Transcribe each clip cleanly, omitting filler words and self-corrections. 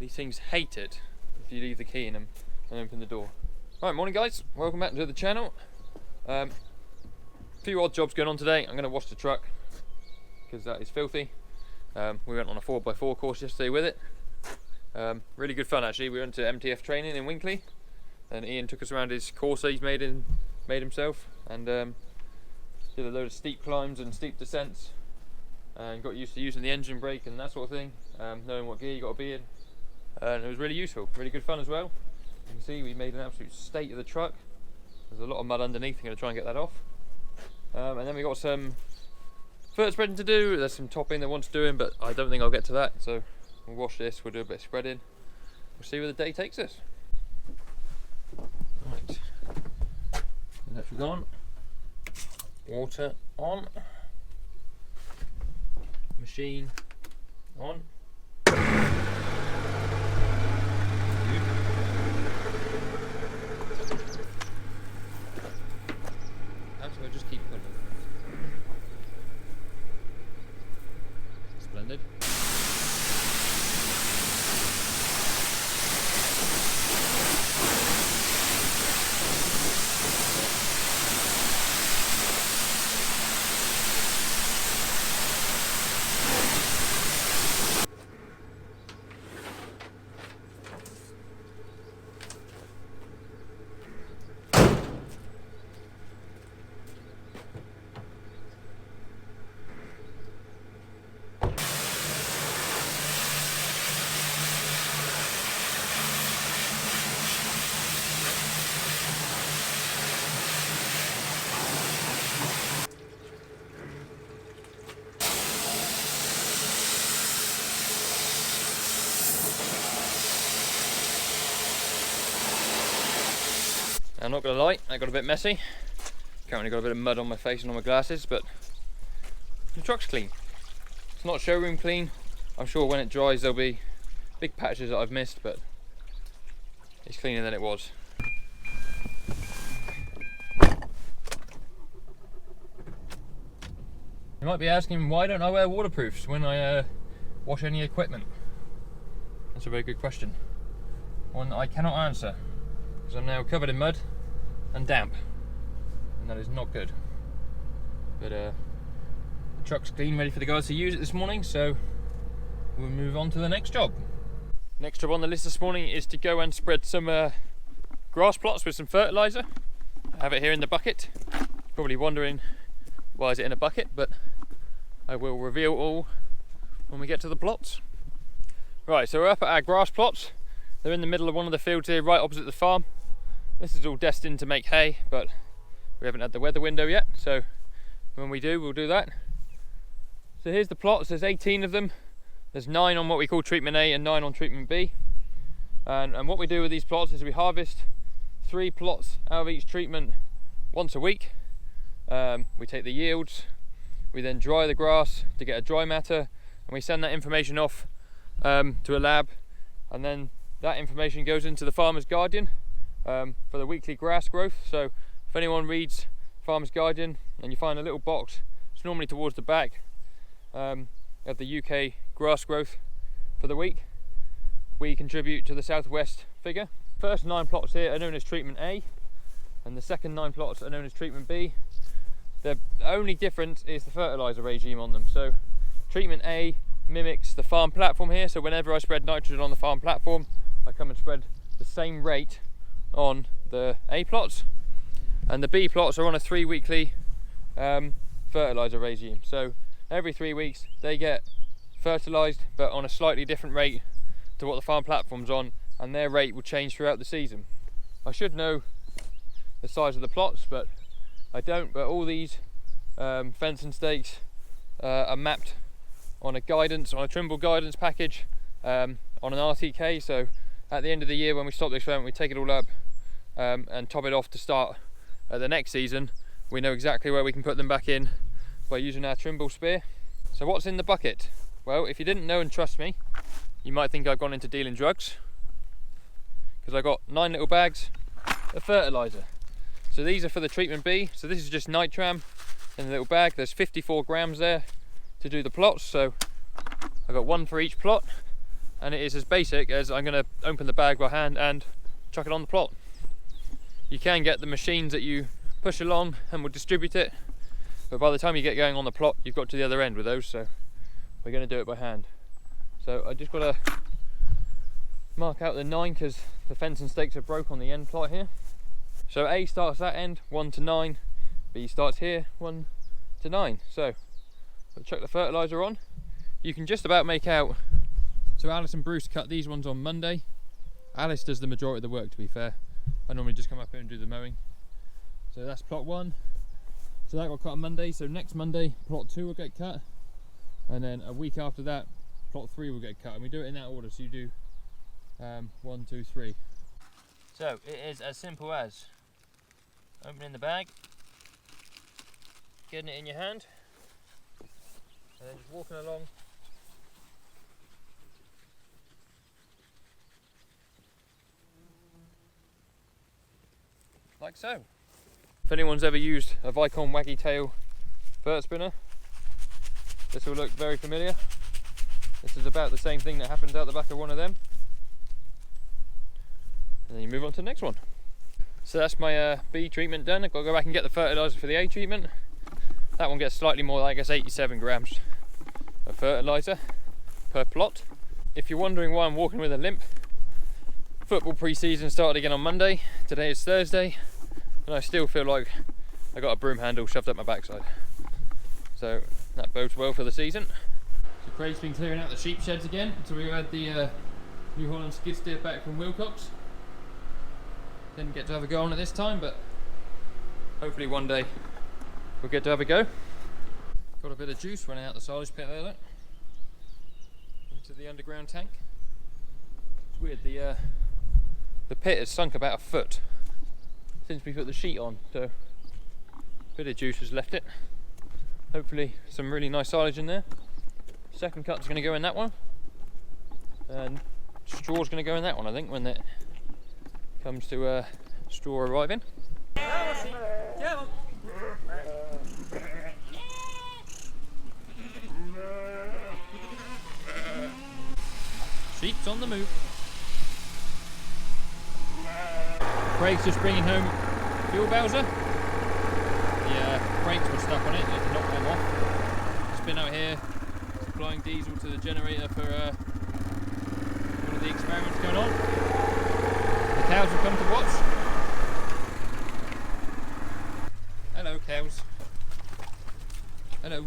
These things hate it if you leave the key in them and open the door. Right, morning guys, welcome back to the channel. A few odd jobs going on today. I'm going to wash the truck because that is filthy. We went on a 4x4 course yesterday with it. Really good fun actually. We went to MTF training in Winkley and Ian took us around his course that he's made himself, and did a load of steep climbs and steep descents, and got used to using the engine brake and that sort of thing, knowing what gear you got to be in, and it was really useful, really good fun as well. You can see we made an absolute state of the truck. There's a lot of mud underneath. I'm going to try and get that off, and then we got some fert spreading to do. There's some topping that wants doing, but I don't think I'll get to that, so we'll wash this, we'll do a bit of spreading, we'll see where the day takes us. Right, electric on, water on, machine on. Actually, I'll just keep pulling. Splendid. I'm not going to lie, I got a bit messy. Currently got a bit of mud on my face and on my glasses, but the truck's clean. It's not showroom clean. I'm sure when it dries there'll be big patches that I've missed, but it's cleaner than it was. You might be asking, why don't I wear waterproofs when I wash any equipment? That's a very good question. One I cannot answer, because I'm now covered in mud and damp, and that is not good. But the truck's clean, ready for the guys to use it this morning, so we'll move on to the next job. Next job on the list this morning is to go and spread some grass plots with some fertilizer. I have it here in the bucket. Probably wondering why is it in a bucket, but I will reveal all when we get to the plots. Right, so we're up at our grass plots. They're in the middle of one of the fields here, right opposite the farm. This is all destined to make hay, but we haven't had the weather window yet, so when we do, we'll do that. So here's the plots. There's 18 of them. There's 9 on what we call treatment A and 9 on treatment B. And what we do with these plots is we harvest 3 plots out of each treatment once a week. We take the yields, we then dry the grass to get a dry matter, and we send that information off to a lab, and then that information goes into the Farmer's Guardian for the weekly grass growth. So if anyone reads Farmer's Guardian and you find a little box, it's normally towards the back of the UK grass growth for the week, we contribute to the southwest figure. First 9 plots here are known as treatment A, and the second 9 plots are known as treatment B. The only difference is the fertilizer regime on them. So treatment A mimics the farm platform here, so whenever I spread nitrogen on the farm platform, I come and spread the same rate on the A plots, and the B plots are on a 3 weekly fertilizer regime. So every 3 weeks they get fertilized, but on a slightly different rate to what the farm platform's on, and their rate will change throughout the season. I should know the size of the plots, but I don't. But all these fence and stakes are mapped on a Trimble guidance package on an RTK. So at the end of the year, when we stop the experiment, we take it all up and top it off to start the next season. We know exactly where we can put them back in by using our Trimble spear. So what's in the bucket? Well, if you didn't know and trust me, you might think I've gone into dealing drugs, because I got 9 little bags of fertilizer. So these are for the treatment B. So this is just nitram in a little bag. There's 54 grams there to do the plots. So I've got 1 for each plot, and it is as basic as I'm going to open the bag by hand and chuck it on the plot. You can get the machines that you push along and will distribute it, but by the time you get going on the plot, you've got to the other end with those, so we're going to do it by hand. So I just got to mark out the 9 because the fence and stakes are broke on the end plot here. So A starts that end, 1 to 9, B starts here, 1 to 9. So I'll chuck the fertiliser on. You can just about make out. So Alice and Bruce cut these ones on Monday. Alice does the majority of the work, to be fair. I normally just come up here and do the mowing. So that's plot 1. So that got cut on Monday. So next Monday, plot 2 will get cut. And then a week after that, plot 3 will get cut. And we do it in that order. So you do 1, 2, 3. So it is as simple as opening the bag, getting it in your hand, and then just walking along. Like so. If anyone's ever used a Vicon waggy tail fert spinner, this will look very familiar. This is about the same thing that happens out the back of one of them. And then you move on to the next one. So that's my B treatment done. I've got to go back and get the fertiliser for the A treatment. That one gets slightly more, I guess 87 grams of fertiliser per plot. If you're wondering why I'm walking with a limp, football pre-season started again on Monday. Today is Thursday, and I still feel like I got a broom handle shoved up my backside. So that bodes well for the season. So Craig's been clearing out the sheep sheds again. So we had the New Holland skid steer back from Wilcox. Didn't get to have a go on it this time, but hopefully one day we'll get to have a go. Got a bit of juice running out the silage pit there, look. Into the underground tank. It's weird, the pit has sunk about a foot since we put the sheet on, so a bit of juice has left it. Hopefully some really nice silage in there. Second cut's going to go in that one, and straw's going to go in that one, I think, when it comes to straw arriving. Sheep's on the move. Craig's just bringing home fuel bowser. The brakes were stuck on it, had to knock them off. It's been out here supplying diesel to the generator for one of the experiments going on. The cows have come to watch. Hello cows. Hello.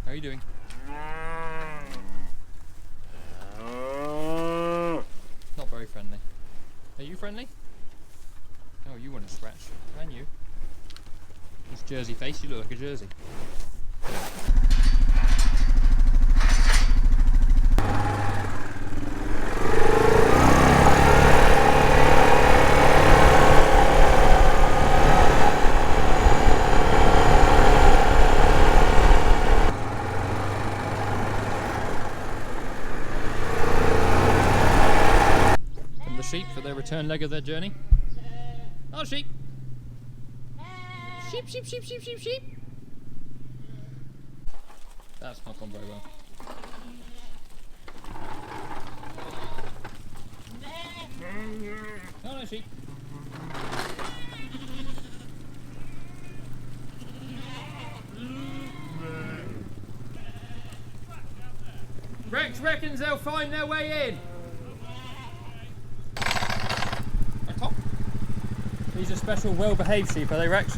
How are you doing? Not very friendly. Are you friendly? Oh, you want to scratch. And you. This Jersey face, you look like a Jersey. Sheep for their return leg of their journey. Oh, sheep! Sheep, sheep, sheep, sheep, sheep, sheep! That's not gone very well. Oh, no, sheep! Rex reckons they'll find their way in. These are special, well-behaved sheep, are they, Rex?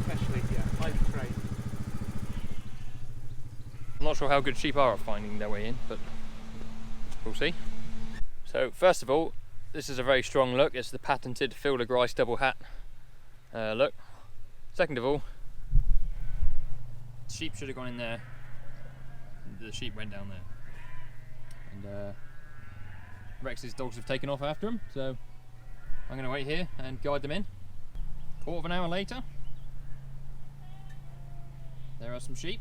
Especially, yeah, highly trained. I'm not sure how good sheep are at finding their way in, but we'll see. So, first of all, this is a very strong look. It's the patented Fielder Grice double hat look. Second of all, sheep should have gone in there. The sheep went down there. And Rex's dogs have taken off after him, so I'm going to wait here and guide them in. Quarter of an hour later, there are some sheep.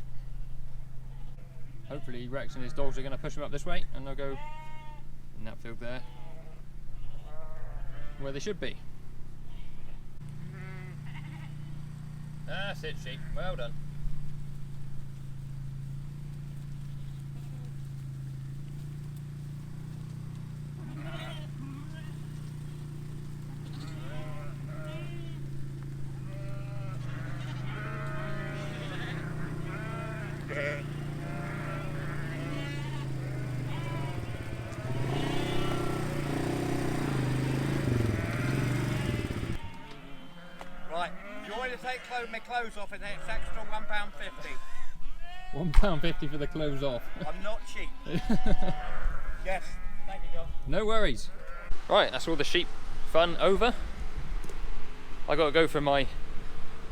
Hopefully Rex and his dogs are going to push them up this way and they'll go in that field there where they should be. That's it, sheep. Well done. want to take my clothes off and it's extra £1.50. £1.50 for the clothes off. I'm not cheap. Yes, thank you, John. No worries. Right, that's all the sheep fun over. I got to go for my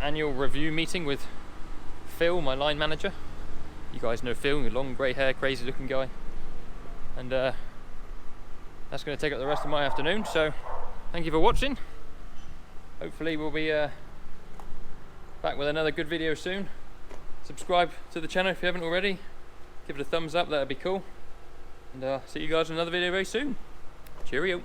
annual review meeting with Phil, my line manager. You guys know Phil, your long grey hair, crazy looking guy. And that's going to take up the rest of my afternoon. So thank you for watching. Hopefully we'll be back with another good video soon. Subscribe to the channel if you haven't already. Give it a thumbs up, that'd be cool. And see you guys in another video very soon. Cheerio.